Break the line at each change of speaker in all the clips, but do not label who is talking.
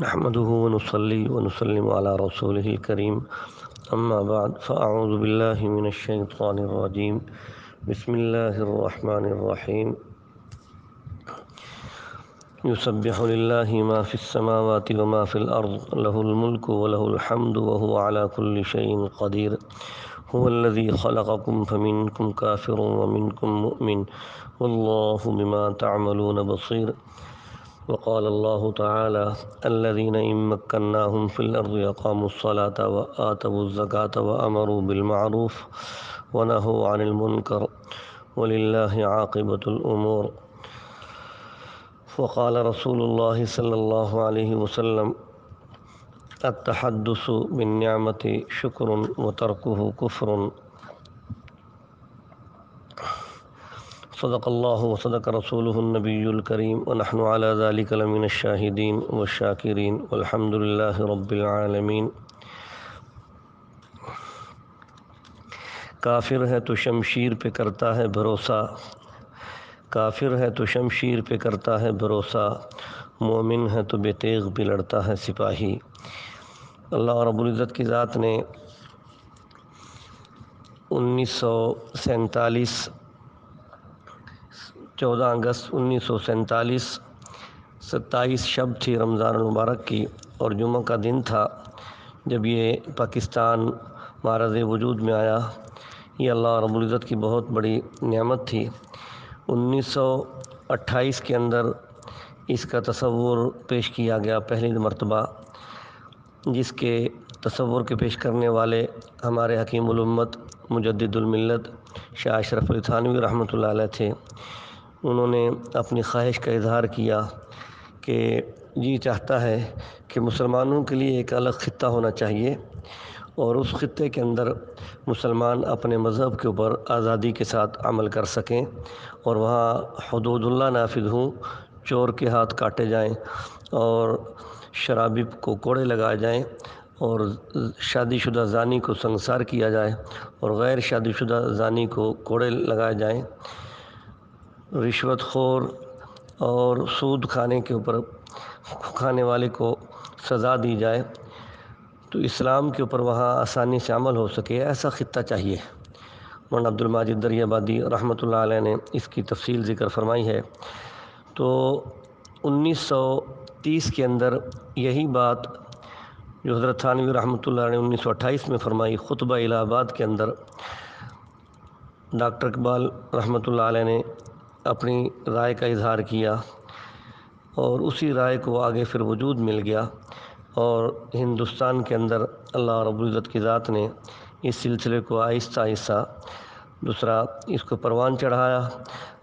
نحمده ونصلي ونسلم على رسوله الكريم أما بعد فأعوذ بالله من الشيطان الرجيم بسم الله الرحمن الرحيم يسبح لله ما في السماوات وما في الأرض له الملك وله الحمد وهو على كل شيء قدير هو الذي خلقكم فمنكم كافر ومنكم مؤمن والله بما تعملون بصير وقال الله تعالى الذين إن مكناهم في الأرض أقاموا الصلاة وآتوا الزكاة وأمروا بالمعروف ونهوا عن المنكر ولله عاقبة الأمور. وقال رسول الله صلى الله عليه وسلم التحدث بالنعمة شكر وتركه كفر. صدق الله وصدق رسوله النبي الكريم ونحن على ذلك لمن الشاهدين والشاكرين والحمد لله رب العالمين. کافر ہے تو شمشیر پہ کرتا ہے بھروسہ، کافر ہے تو شمشیر پہ کرتا ہے بھروسہ، مومن ہے تو بے تیغ بھی لڑتا ہے سپاہی۔ اللہ رب العزت کی ذات نے 1947 14 اگست 1947 27 شب تھی رمضان المبارک کی، اور جمعہ کا دن تھا جب یہ پاکستان معرض وجود میں آیا۔ یہ اللہ رب العزت کی بہت بڑی نعمت تھی۔ 1928 کے اندر اس کا تصور پیش کیا گیا پہلی مرتبہ، جس کے تصور کے پیش کرنے والے ہمارے حکیم الامت مجدد الملت شاہ اشرف علی تھانوی رحمۃ اللہ علیہ تھے۔ انہوں نے اپنی خواہش کا اظہار کیا کہ جی چاہتا ہے کہ مسلمانوں کے لیے ایک الگ خطہ ہونا چاہیے، اور اس خطے کے اندر مسلمان اپنے مذہب کے اوپر آزادی کے ساتھ عمل کر سکیں، اور وہاں حدود اللہ نافذ ہوں، چور کے ہاتھ کاٹے جائیں، اور شرابی کو کوڑے لگائے جائیں، اور شادی شدہ زانی کو سنگسار کیا جائے، اور غیر شادی شدہ زانی کو کوڑے لگائے جائیں، رشوت خور اور سود کھانے والے کو سزا دی جائے، تو اسلام کے اوپر وہاں آسانی سے عمل ہو سکے، ایسا خطہ چاہیے۔ مولانا عبد الماجد دریابادی رحمۃ اللہ علیہ نے اس کی تفصیل ذکر فرمائی ہے۔ تو 1930 کے اندر یہی بات جو حضرت تھانوی رحمۃ اللہ نے 1928 میں فرمائی، خطبہ الہ آباد کے اندر ڈاکٹر اقبال رحمۃ اللہ علیہ نے اپنی رائے کا اظہار کیا، اور اسی رائے کو آگے پھر وجود مل گیا، اور ہندوستان کے اندر اللہ رب العزت کی ذات نے اس سلسلے کو آہستہ آہستہ دوسرا اس کو پروان چڑھایا،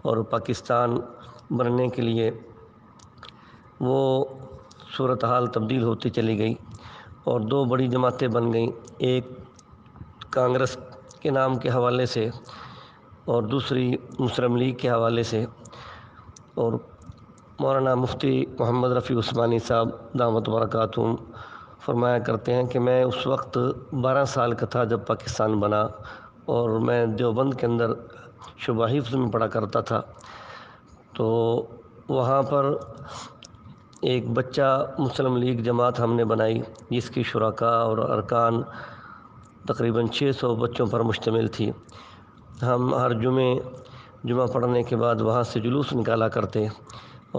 اور پاکستان بننے کے لیے وہ صورتحال تبدیل ہوتی چلی گئی، اور دو بڑی جماعتیں بن گئیں، ایک کانگریس کے نام کے حوالے سے اور دوسری مسلم لیگ کے حوالے سے۔ اور مولانا مفتی محمد رفیع عثمانی صاحب دامت برکاتہم فرمایا کرتے ہیں کہ میں اس وقت 12 سال کا تھا جب پاکستان بنا، اور میں دیوبند کے اندر شعبہ حفظ میں پڑھا کرتا تھا، تو وہاں پر ایک بچہ مسلم لیگ جماعت ہم نے بنائی، جس کی شرکاء اور ارکان تقریباً 600 بچوں پر مشتمل تھی۔ ہم ہر جمعہ پڑھنے کے بعد وہاں سے جلوس نکالا کرتے،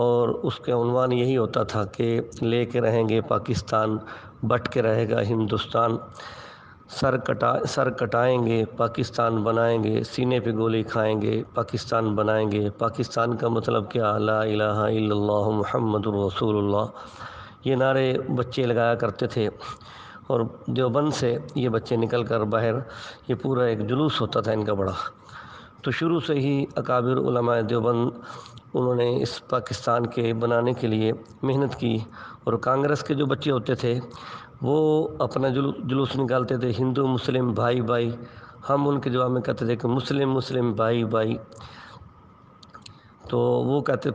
اور اس کا عنوان یہی ہوتا تھا کہ لے کے رہیں گے پاکستان، بٹ کے رہے گا ہندوستان، سر کٹائیں گے پاکستان بنائیں گے، سینے پہ گولی کھائیں گے پاکستان بنائیں گے۔ پاکستان کا مطلب کیا؟ لا الہ الا اللہ محمد الرسول اللہ، یہ نعرے بچے لگایا کرتے تھے، اور دیوبند سے یہ بچے نکل کر باہر یہ پورا ایک جلوس ہوتا تھا ان کا بڑا۔ تو شروع سے ہی اکابر علماء دیوبند انہوں نے اس پاکستان کے بنانے کے لیے محنت کی، اور کانگریس کے جو بچے ہوتے تھے وہ اپنا جلوس نکالتے تھے، ہندو مسلم بھائی بھائی، ہم ان کے جواب میں کہتے تھے کہ مسلم مسلم بھائی بھائی۔ تو وہ کہتے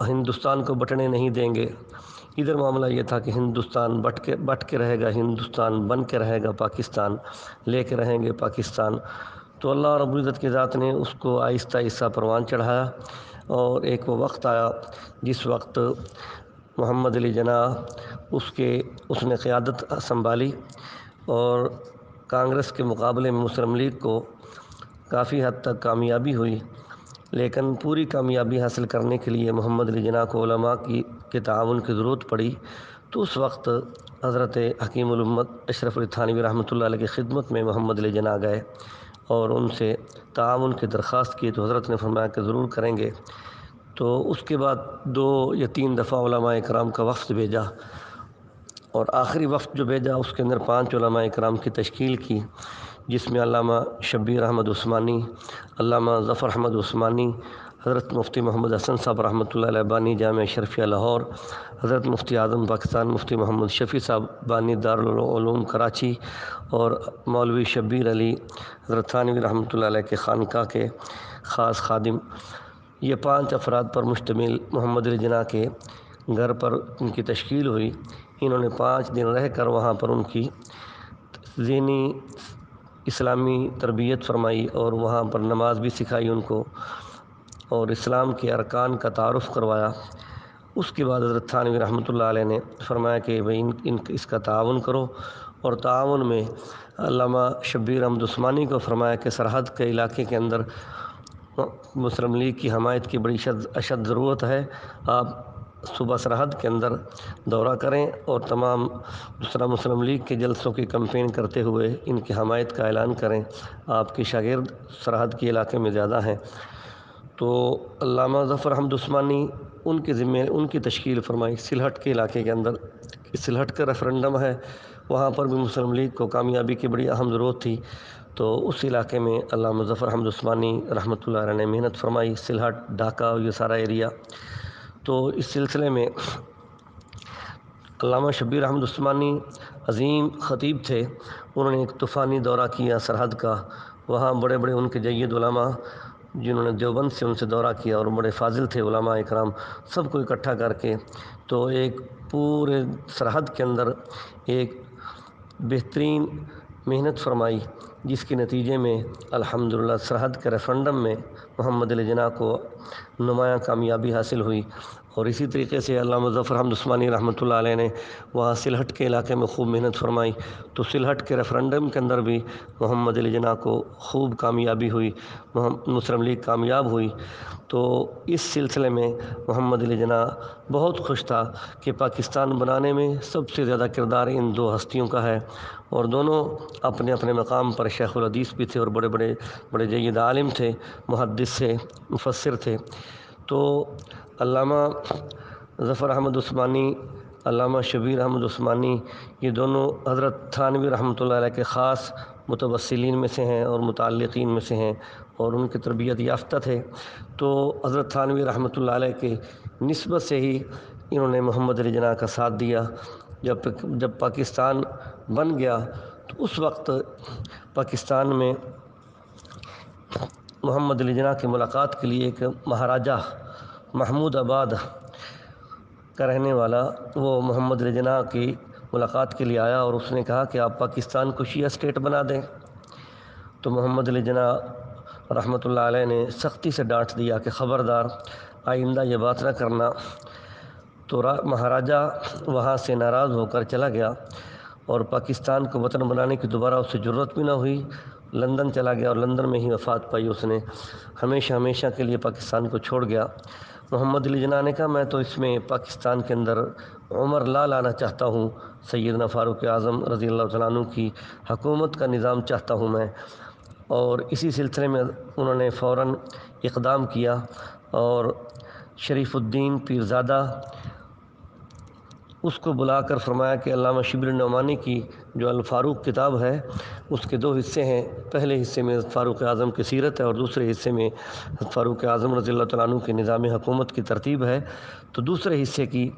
ہندوستان کو بٹنے نہیں دیں گے۔ ادھر معاملہ یہ تھا کہ ہندوستان بٹ کے رہے گا، ہندوستان بن کے رہے گا پاکستان، لے کے رہیں گے پاکستان۔ تو اللہ رب العزت کی ذات نے اس کو آہستہ آہستہ پروان چڑھایا، اور ایک وہ وقت آیا جس وقت محمد علی جناح اس نے قیادت سنبھالی اور کانگریس کے مقابلے میں مسلم لیگ کو کافی حد تک کامیابی ہوئی، لیکن پوری کامیابی حاصل کرنے کے لیے محمد علی جناح کو علماء کے تعاون کی ضرورت پڑی۔ تو اس وقت حضرت حکیم الامت اشرف علی تھانوی رحمۃ اللہ علیہ کی خدمت میں محمد علی جناح گئے اور ان سے تعاون کی درخواست کی، تو حضرت نے فرمایا کہ ضرور کریں گے۔ تو اس کے بعد 2 یا 3 دفعہ علماء کرام کا وفد بھیجا، اور آخری وفد جو بھیجا اس کے اندر 5 علماء کرام کی تشکیل کی، جس میں علامہ شبیر احمد عثمانی، علامہ ظفر احمد عثمانی، حضرت مفتی محمد حسن صاحب رحمۃ اللہ علیہ بانی جامعہ اشرفیہ لاہور، حضرت مفتی اعظم پاکستان مفتی محمد شفیع صاحب بانی دارالعلوم کراچی، اور مولوی شبیر علی حضرت تھانوی رحمۃ اللہ علیہ کے خانقاہ کے خاص خادم۔ یہ 5 افراد پر مشتمل محمد علی جناح کے گھر پر ان کی تشکیل ہوئی۔ انہوں نے 5 دن رہ کر وہاں پر ان کی ذہنی اسلامی تربیت فرمائی، اور وہاں پر نماز بھی سکھائی ان کو، اور اسلام کے ارکان کا تعارف کروایا۔ اس کے بعد حضرت تھانوی رحمۃ اللہ علیہ نے فرمایا کہ بھئی اس کا تعاون کرو، اور تعاون میں علامہ شبیر احمد عثمانی کو فرمایا کہ سرحد کے علاقے کے اندر مسلم لیگ کی حمایت کی بڑی اشد ضرورت ہے، آپ صوبہ سرحد کے اندر دورہ کریں اور تمام دوسرا مسلم لیگ کے جلسوں کی کمپین کرتے ہوئے ان کی حمایت کا اعلان کریں، آپ کے شاگرد سرحد کے علاقے میں زیادہ ہیں۔ تو علامہ ظفر احمد عثمانی ان کے ذمے ان کی تشکیل فرمائی سلہٹ کے علاقے کے اندر۔ سلہٹ کا ریفرنڈم ہے، وہاں پر بھی مسلم لیگ کو کامیابی کی بڑی اہم ضرورت تھی، تو اس علاقے میں علامہ ظفر احمد عثمانی رحمۃ اللہ علیہ نے محنت فرمائی، سلہٹ، ڈھاکہ، یہ سارا ایریا۔ تو اس سلسلے میں علامہ شبیر احمد عثمانی عظیم خطیب تھے، انہوں نے ایک طوفانی دورہ کیا سرحد کا، وہاں بڑے بڑے ان کے جید علماء جنہوں نے دیوبند سے ان سے دورہ کیا، اور بڑے فاضل تھے علماء اکرام، سب کو اکٹھا کر کے تو ایک پورے سرحد کے اندر ایک بہترین محنت فرمائی، جس کے نتیجے میں الحمدللہ سرحد کے ریفرنڈم میں محمد علی جناح کو نمایاں کامیابی حاصل ہوئی۔ اور اسی طریقے سے علامہ ظفر احمد عثمانی رحمۃ اللہ علیہ نے وہاں سلہٹ کے علاقے میں خوب محنت فرمائی، تو سلہٹ کے ریفرنڈم کے اندر بھی محمد علی جناح کو خوب کامیابی ہوئی، مسلم لیگ کامیاب ہوئی۔ تو اس سلسلے میں محمد علی جناح بہت خوش تھا کہ پاکستان بنانے میں سب سے زیادہ کردار ان 2 ہستیوں کا ہے، اور دونوں اپنے اپنے مقام پر شیخ الحدیث بھی تھے، اور بڑے جید عالم تھے، محدث تھے، مفسر تھے۔ تو علامہ ظفر احمد عثمانی، علامہ شبیر احمد عثمانی، یہ دونوں حضرت تھانوی رحمۃ اللہ علیہ کے خاص متوسلین میں سے ہیں اور متعلقین میں سے ہیں، اور ان کی تربیت یافتہ تھے۔ تو حضرت تھانوی رحمۃ اللہ علیہ کے نسبت سے ہی انہوں نے محمد علی جناح کا ساتھ دیا۔ جب پاکستان بن گیا تو اس وقت پاکستان میں محمد علی جناح کی ملاقات کے لیے ایک مہاراجہ محمود آباد کا رہنے والا وہ محمد علی جناح کی ملاقات کے لیے آیا، اور اس نے کہا کہ آپ پاکستان کو شیعہ اسٹیٹ بنا دیں۔ تو محمد علی جناح رحمۃ اللہ علیہ نے سختی سے ڈانٹ دیا کہ خبردار آئندہ یہ بات نہ کرنا۔ تو مہاراجہ وہاں سے ناراض ہو کر چلا گیا، اور پاکستان کو وطن بنانے کی دوبارہ اس سے جرت بھی نہ ہوئی، لندن چلا گیا، اور لندن میں ہی وفات پائی اس نے، ہمیشہ کے لیے پاکستان کو چھوڑ گیا۔ محمد علی جناح نے کہا میں تو اس میں پاکستان کے اندر عمر لا لانا چاہتا ہوں، سیدنا فاروق اعظم رضی اللہ تعالیٰ عنہ کی حکومت کا نظام چاہتا ہوں میں۔ اور اسی سلسلے میں انہوں نے فوراً اقدام کیا، اور شریف الدین پیرزادہ اس کو بلا کر فرمایا کہ علامہ شبیر نعمانی کی جو الفاروق کتاب ہے اس کے 2 حصے ہیں، پہلے حصے میں فاروق اعظم کی سیرت ہے، اور دوسرے حصے میں فاروق اعظم رضی اللہ تعالیٰ عنہ کے نظام حکومت کی ترتیب ہے۔ تو دوسرے حصے کی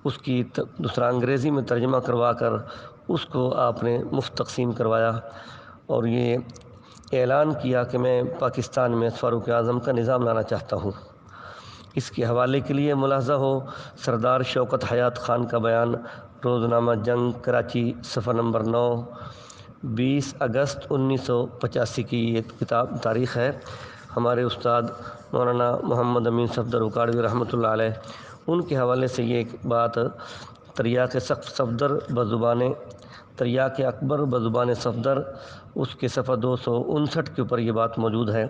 اس کی دوسرا انگریزی میں ترجمہ کروا کر اس کو آپ نے مفت تقسیم کروایا، اور یہ اعلان کیا کہ میں پاکستان میں فاروق اعظم کا نظام لانا چاہتا ہوں۔ اس کے حوالے کے لیے ملاحظہ ہو سردار شوکت حیات خان کا بیان، روزنامہ جنگ کراچی، صفحہ نمبر 9، 20 اگست 1985 کی یہ کتاب تاریخ ہے۔ ہمارے استاد مولانا محمد امین صفدر اکاڑوی رحمۃ اللہ علیہ ان کے حوالے سے یہ ایک بات تریاق صفدر بزبان تریاق اکبر بزبان صفدر اس کے صفحہ 259 کے اوپر یہ بات موجود ہے۔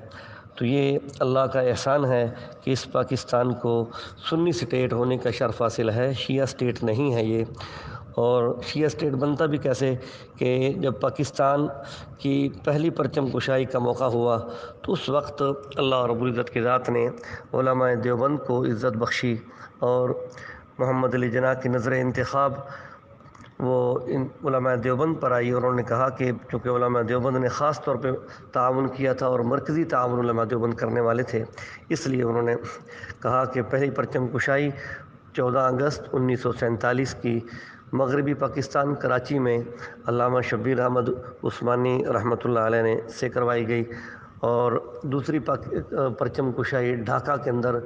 تو یہ اللہ کا احسان ہے کہ اس پاکستان کو سنی اسٹیٹ ہونے کا شرف حاصل ہے، شیعہ اسٹیٹ نہیں ہے یہ۔ اور شیعہ اسٹیٹ بنتا بھی کیسے کہ جب پاکستان کی پہلی پرچم کشائی کا موقع ہوا تو اس وقت اللہ رب العزت کی ذات نے علماء دیوبند کو عزت بخشی، اور محمد علی جناح کی نظر انتخاب وہ ان علماء دیوبند پر آئی، اور انہوں نے کہا کہ چونکہ علماء دیوبند نے خاص طور پہ تعاون کیا تھا اور مرکزی تعاون علماء دیوبند کرنے والے تھے، اس لیے انہوں نے کہا کہ پہلی پرچم کشائی 14 اگست 1947 کی مغربی پاکستان کراچی میں علامہ شبیر احمد عثمانی رحمۃ اللہ علیہ نے سے کروائی گئی، اور دوسری پرچم کشائی ڈھاکہ کے اندر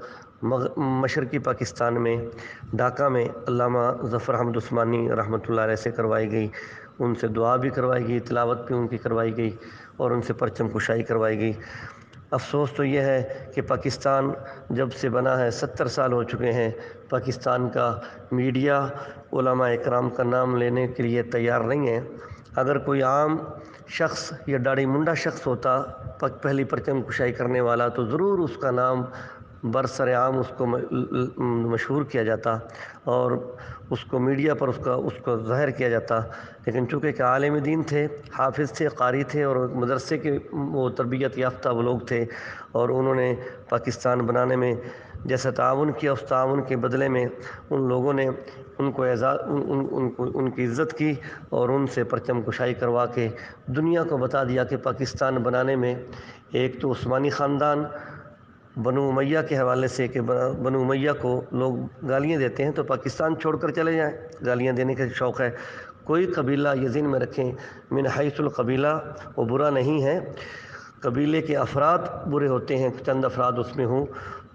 مشرقی پاکستان میں ڈھاکہ میں علامہ ظفر احمد عثمانی رحمۃ اللہ علیہ سے کروائی گئی۔ ان سے دعا بھی کروائی گئی، تلاوت بھی ان کی کروائی گئی، اور ان سے پرچم کشائی کروائی گئی۔ افسوس تو یہ ہے کہ پاکستان جب سے بنا ہے 70 سال ہو چکے ہیں، پاکستان کا میڈیا علماء اکرام کا نام لینے کے لیے تیار نہیں ہے۔ اگر کوئی عام شخص یا داڑھی منڈا شخص ہوتا پہلی پرچم کشائی کرنے والا تو ضرور اس کا نام برسر عام اس کو مشہور کیا جاتا اور اس کو میڈیا پر اس کو ظاہر کیا جاتا، لیکن چونکہ کہ عالم دین تھے، حافظ تھے، قاری تھے، اور مدرسے کے وہ تربیت یافتہ وہ لوگ تھے، اور انہوں نے پاکستان بنانے میں جیسا تعاون کیا، اس تعاون کے بدلے میں ان لوگوں نے ان کو ان کی عزت کی، اور ان سے پرچم کشائی کروا کے دنیا کو بتا دیا کہ پاکستان بنانے میں ایک تو عثمانی خاندان بنو امیہ کے حوالے سے کہ بنو امیہ کو لوگ گالیاں دیتے ہیں تو پاکستان چھوڑ کر چلے جائیں، گالیاں دینے کا شوق ہے۔ کوئی قبیلہ یہ ذہن میں رکھیں، من حیث القبیلہ وہ برا نہیں ہے، قبیلے کے افراد برے ہوتے ہیں، چند افراد اس میں ہوں،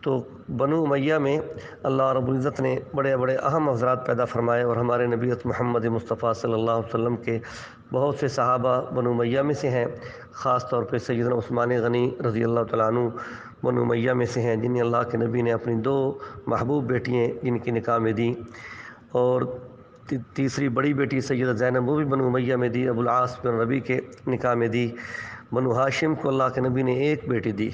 تو بنو امیہ میں اللہ رب العزت نے بڑے بڑے اہم حضرات پیدا فرمائے، اور ہمارے نبی محمد مصطفیٰ صلی اللہ علیہ وسلم کے بہت سے صحابہ بنو امیہ میں سے ہیں، خاص طور پہ سیدنا عثمان غنی رضی اللہ تعالیٰ عنہ بنو امیہ میں سے ہیں، جنہیں اللہ کے نبی نے اپنی 2 محبوب بیٹیاں جن کی نکاح میں دیں، اور تیسری بڑی بیٹی سیدہ زینب وہ بھی بنو امیہ میں دی، ابو العاص بن ربیع کے نکاح میں دی۔ بنو ہاشم کو اللہ کے نبی نے ایک بیٹی دی۔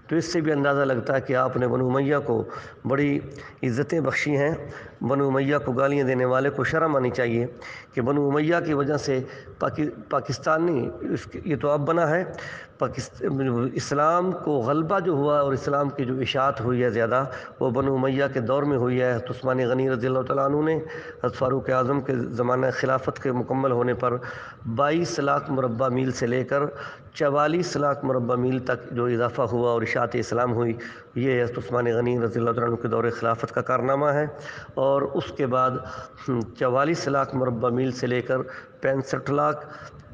تو اس سے بھی اندازہ لگتا ہے کہ آپ نے بنو امیہ کو بڑی عزتیں بخشی ہیں۔ بنو امیہ کو گالیاں دینے والے کو شرم آنی چاہیے کہ بنو امیہ کی وجہ سے پاکستان نہیں، یہ تو اب بنا ہے، اسلام کو غلبہ جو ہوا اور اسلام کی جو اشاعت ہوئی ہے زیادہ، وہ بنو امیہ کے دور میں ہوئی ہے۔ حضرت عثمان غنی رضی اللہ تعالیٰ عنہ نے حضرت فاروق اعظم کے زمانہ خلافت کے مکمل ہونے پر 22 لاکھ مربع میل سے لے کر 44 لاکھ مربع میل تک جو اضافہ ہوا اور اشاعت اسلام ہوئی، یہ حضرت عثمان غنی رضی اللہ تعالیٰ عنہ کے دور خلافت کا کارنامہ ہے۔ اور اس کے بعد 44 لاکھ مربع میل سے لے کر 64 لاکھ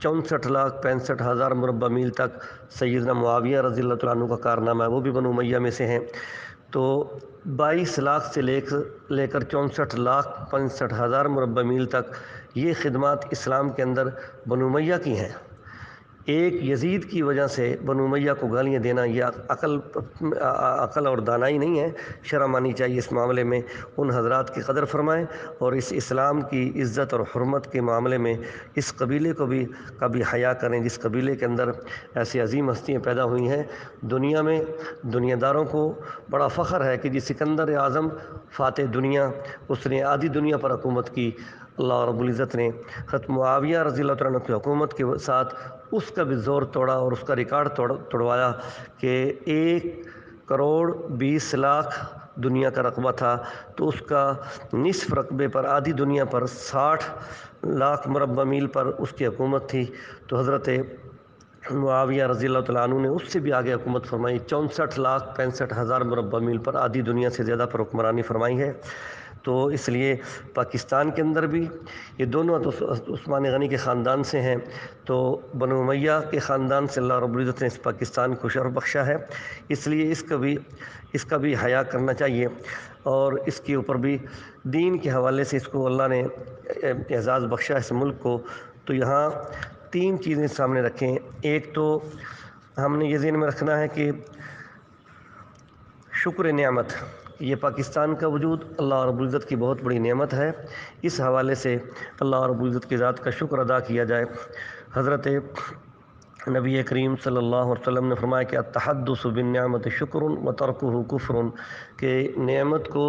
65 ہزار مربع میل تک سیدنا معاویہ رضی اللہ تعالیٰ عنہ کا کارنامہ ہے، وہ بھی بنو امیہ میں سے ہیں۔ تو 22 لاکھ سے لے کر 64 لاکھ 65 ہزار مربع میل تک یہ خدمات اسلام کے اندر بنو امیہ کی ہیں۔ ایک یزید کی وجہ سے بنو امیہ کو گالیاں دینا یہ عقل اور دانائی نہیں ہے، شرم آنی چاہیے اس معاملے میں۔ ان حضرات کی قدر فرمائیں، اور اس اسلام کی عزت اور حرمت کے معاملے میں اس قبیلے کو بھی کبھی حیا کریں جس قبیلے کے اندر ایسی عظیم ہستیاں پیدا ہوئی ہیں۔ دنیا میں دنیا داروں کو بڑا فخر ہے کہ جس سکندر اعظم فاتح دنیا، اس نے آدھی دنیا پر حکومت کی۔ اللہ رب العزت نے حضرت معاویہ رضی اللہ تعالیٰ عنہ کی حکومت کے ساتھ اس کا بھی زور توڑا اور اس کا ریکارڈ توڑوایا کہ 1 کروڑ 20 لاکھ دنیا کا رقبہ تھا، تو اس کا نصف رقبے پر آدھی دنیا پر 60 لاکھ مربع میل پر اس کی حکومت تھی۔ تو حضرت معاویہ رضی اللہ تعالیٰ عنہ نے اس سے بھی آگے حکومت فرمائی، 64 لاکھ 65 ہزار مربع میل پر آدھی دنیا سے زیادہ پر حکمرانی فرمائی ہے۔ تو اس لیے پاکستان کے اندر بھی یہ دونوں عثمان غنی کے خاندان سے ہیں، تو بنو امیہ کے خاندان سے اللہ رب العزت نے اس پاکستان کو شرف بخشا ہے، اس لیے اس کا بھی حیا کرنا چاہیے، اور اس کے اوپر بھی دین کے حوالے سے اس کو اللہ نے اعزاز بخشا اس ملک کو۔ تو یہاں 3 چیزیں سامنے رکھیں۔ ایک تو ہم نے یہ ذہن میں رکھنا ہے کہ شکر نعمت، یہ پاکستان کا وجود اللہ رب العزت کی بہت بڑی نعمت ہے، اس حوالے سے اللہ رب العزت کی ذات کا شکر ادا کیا جائے۔ حضرت نبی کریم صلی اللہ علیہ وسلم نے فرمایا کہ التحدث بالنعمت شکر و ترکہ کفر، کہ نعمت کو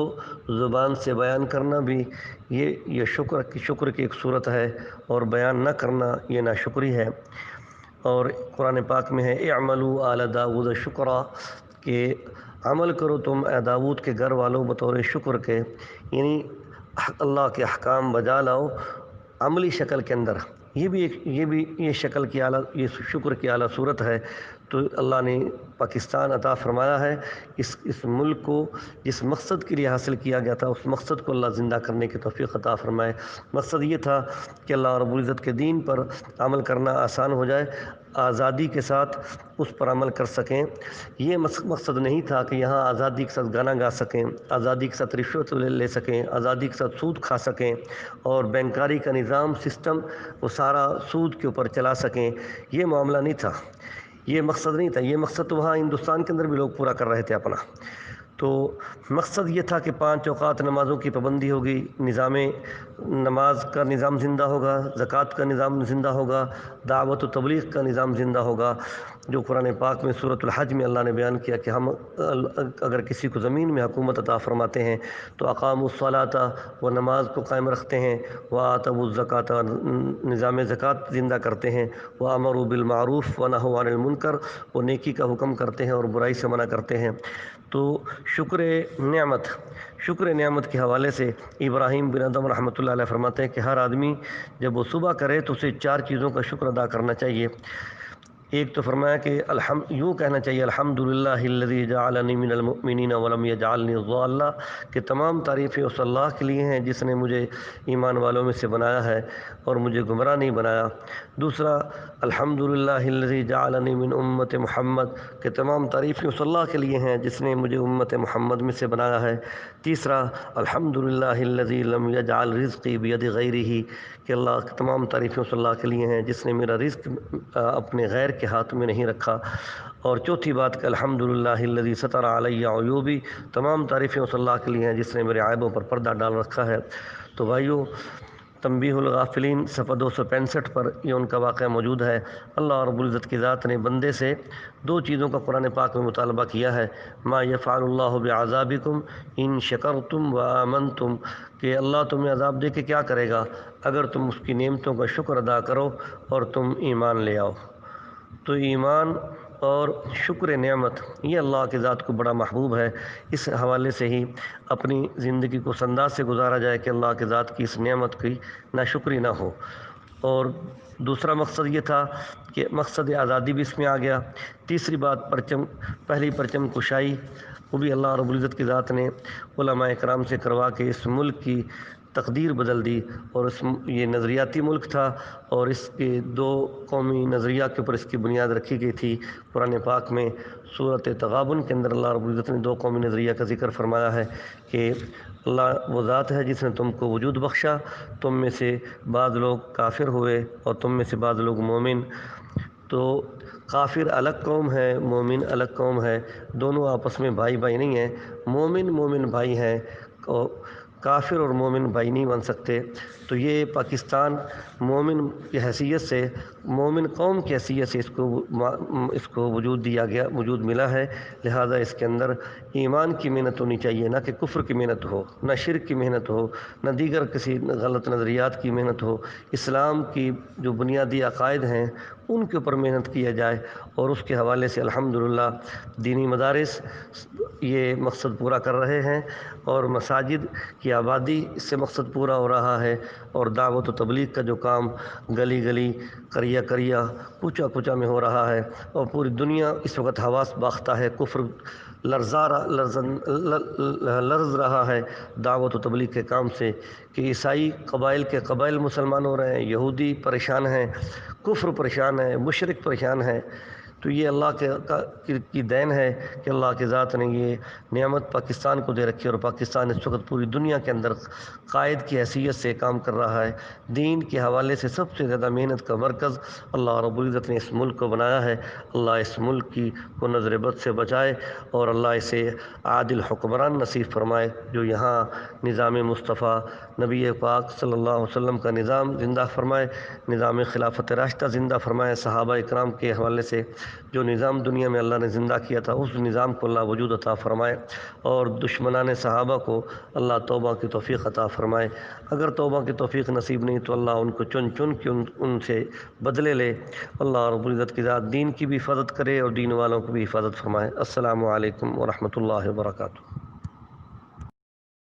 زبان سے بیان کرنا بھی یہ شکر کی ایک صورت ہے، اور بیان نہ کرنا یہ ناشکری ہے۔ اور قرآن پاک میں ہے اعملوا آل داؤد شکرا، کہ عمل کرو تم اے داؤد کے گھر والوں بطور شکر کے، یعنی اللہ کے احکام بجا لاؤ عملی شکل کے اندر۔ یہ شکل کی اعلیٰ، یہ شکر کی اعلیٰ صورت ہے۔ تو اللہ نے پاکستان عطا فرمایا ہے، اس ملک کو جس مقصد کے لیے حاصل کیا گیا تھا اس مقصد کو اللہ زندہ کرنے کی توفیق عطا فرمائے۔ مقصد یہ تھا کہ اللہ رب العزت کے دین پر عمل کرنا آسان ہو جائے، آزادی کے ساتھ اس پر عمل کر سکیں۔ یہ مقصد نہیں تھا کہ یہاں آزادی کے ساتھ گانا گا سکیں، آزادی کے ساتھ رشوت لے سکیں، آزادی کے ساتھ سود کھا سکیں، اور بینکاری کا نظام سسٹم وہ سارا سود کے اوپر چلا سکیں۔ یہ معاملہ نہیں تھا، یہ مقصد نہیں تھا۔ یہ مقصد تو وہاں ہندوستان کے اندر بھی لوگ پورا کر رہے تھے اپنا۔ تو مقصد یہ تھا کہ 5 اوقات نمازوں کی پابندی ہوگی، نماز کا نظام زندہ ہوگا، زکوٰۃ کا نظام زندہ ہوگا، دعوت و تبلیغ کا نظام زندہ ہوگا، جو قرآن پاک میں سورۃ الحج میں اللہ نے بیان کیا کہ ہم اگر کسی کو زمین میں حکومت عطا فرماتے ہیں تو اقاموا الصلاۃ، وہ نماز کو قائم رکھتے ہیں، وآتوا الزکوٰۃ، نظام زکوٰۃ زندہ کرتے ہیں، وامروا بالمعروف ونہوا عن المنکر، وہ نیکی کا حکم کرتے ہیں اور برائی سے منع کرتے ہیں۔ تو شکر نعمت کے حوالے سے ابراہیم بن ادم رحمۃ اللہ علیہ فرماتے ہیں کہ ہر آدمی جب وہ صبح کرے تو اسے 4 چیزوں کا شکر ادا کرنا چاہیے۔ ایک تو فرمایا کہ یوں کہنا چاہیے الحمدللہ الذی جعلنی من المؤمنین ولم یجعلنی ضالا، کہ تمام تعریفیں اس اللہ کے لیے ہیں جس نے مجھے ایمان والوں میں سے بنایا ہے اور مجھے گمراہ نہیں بنایا۔ دوسرا الحمدللہ الذی جعلنی من امت محمد، کہ تمام تعریفیں اس اللہ کے لیے ہیں جس نے مجھے امت محمد میں سے بنایا ہے۔ تیسرا الحمدللہ الذی لم یجعل رزقی بید غیرہ، کہ اللہ کی تمام تعریفیں اس اللہ کے لیے ہیں جس نے میرا رزق اپنے غیر کے ہاتھ میں نہیں رکھا۔ اور چوتھی بات کہ الحمدللہ الذی ستر علی عیوبی، تمام تعریفیں اس اللہ کے لیے ہیں جس نے میرے عیبوں پر پردہ ڈال رکھا ہے۔ تو بھائیو، تنبیہ الغافلین صفحہ 265 پر یہ ان کا واقعہ موجود ہے۔ اللہ رب العزت کی ذات نے بندے سے 2 چیزوں کا قرآن پاک میں مطالبہ کیا ہے، ما یفعل اللہ بعذابکم ان شکرتم وآمنتم، کہ اللہ تمہیں عذاب دے کے کیا کرے گا اگر تم اس کی نعمتوں کا شکر ادا کرو اور تم ایمان لے آؤ۔ تو ایمان اور شکر نعمت یہ اللہ کی ذات کو بڑا محبوب ہے۔ اس حوالے سے ہی اپنی زندگی کو اس انداز سے گزارا جائے کہ اللہ کی ذات کی اس نعمت کی ناشکری نہ ہو۔ اور دوسرا مقصد یہ تھا کہ مقصد آزادی بھی اس میں آ گیا۔ تیسری بات پہلی پرچم کشائی، وہ بھی اللہ رب العزت کی ذات نے علماء کرام سے کروا کے اس ملک کی تقدیر بدل دی، اور یہ نظریاتی ملک تھا اور اس کے 2 قومی نظریہ کے اوپر اس کی بنیاد رکھی گئی تھی۔ قرآن پاک میں سورۃ تغابن کے اندر اللہ رب العزت نے 2 قومی نظریہ کا ذکر فرمایا ہے کہ اللہ وہ ذات ہے جس نے تم کو وجود بخشا، تم میں سے بعض لوگ کافر ہوئے اور تم میں سے بعض لوگ مومن۔ تو کافر الگ قوم ہے، مومن الگ قوم ہے، دونوں آپس میں بھائی نہیں ہیں۔ مومن بھائی ہیں، کافر اور مومن بھائی نہیں بن سکتے۔ تو یہ پاکستان مومن کی حیثیت سے، مومن قوم کی حیثیت سے اس کو وجود ملا ہے، لہذا اس کے اندر ایمان کی محنت ہونی چاہیے، نہ کہ کفر کی محنت ہو، نہ شرک کی محنت ہو، نہ دیگر کسی غلط نظریات کی محنت ہو۔ اسلام کی جو بنیادی عقائد ہیں ان کے اوپر محنت کیا جائے، اور اس کے حوالے سے الحمدللہ دینی مدارس یہ مقصد پورا کر رہے ہیں، اور مساجد کی آبادی اس سے مقصد پورا ہو رہا ہے، اور دعوت و تبلیغ کا جو کام گلی گلی، قریہ کوچہ میں ہو رہا ہے، اور پوری دنیا اس وقت حواس باختہ ہے، کفر لرز رہا ہے دعوت و تبلیغ کے کام سے، کہ عیسائی قبائل کے قبائل مسلمان ہو رہے ہیں، یہودی پریشان ہیں، کفر پریشان ہے، مشرک پریشان ہے۔ تو یہ اللہ کی دین ہے کہ اللہ کی ذات نے یہ نعمت پاکستان کو دے رکھی ہے، اور پاکستان اس وقت پوری دنیا کے اندر قائد کی حیثیت سے کام کر رہا ہے۔ دین کے حوالے سے سب سے زیادہ محنت کا مرکز اللہ رب العزت نے اس ملک کو بنایا ہے۔ اللہ اس ملک کو نظر بد سے بچائے، اور اللہ اسے عادل حکمران نصیب فرمائے، جو یہاں نظام مصطفیٰ نبی پاک صلی اللہ علیہ وسلم کا نظام زندہ فرمائے، نظام خلافت راشدہ زندہ فرمائے، صحابہ اکرام کے حوالے سے جو نظام دنیا میں اللہ نے زندہ کیا تھا اس نظام کو اللہ وجود عطا فرمائے، اور دشمنان صحابہ کو اللہ توبہ کی توفیق عطا فرمائے۔ اگر توبہ کی توفیق نصیب نہیں تو اللہ ان کو چن چن کے ان سے بدلے لے۔ اللہ رب العزت کی ذات دین کی بھی حفاظت کرے اور دین والوں کی بھی حفاظت فرمائے۔ السلام علیکم ورحمۃ اللہ وبرکاتہ۔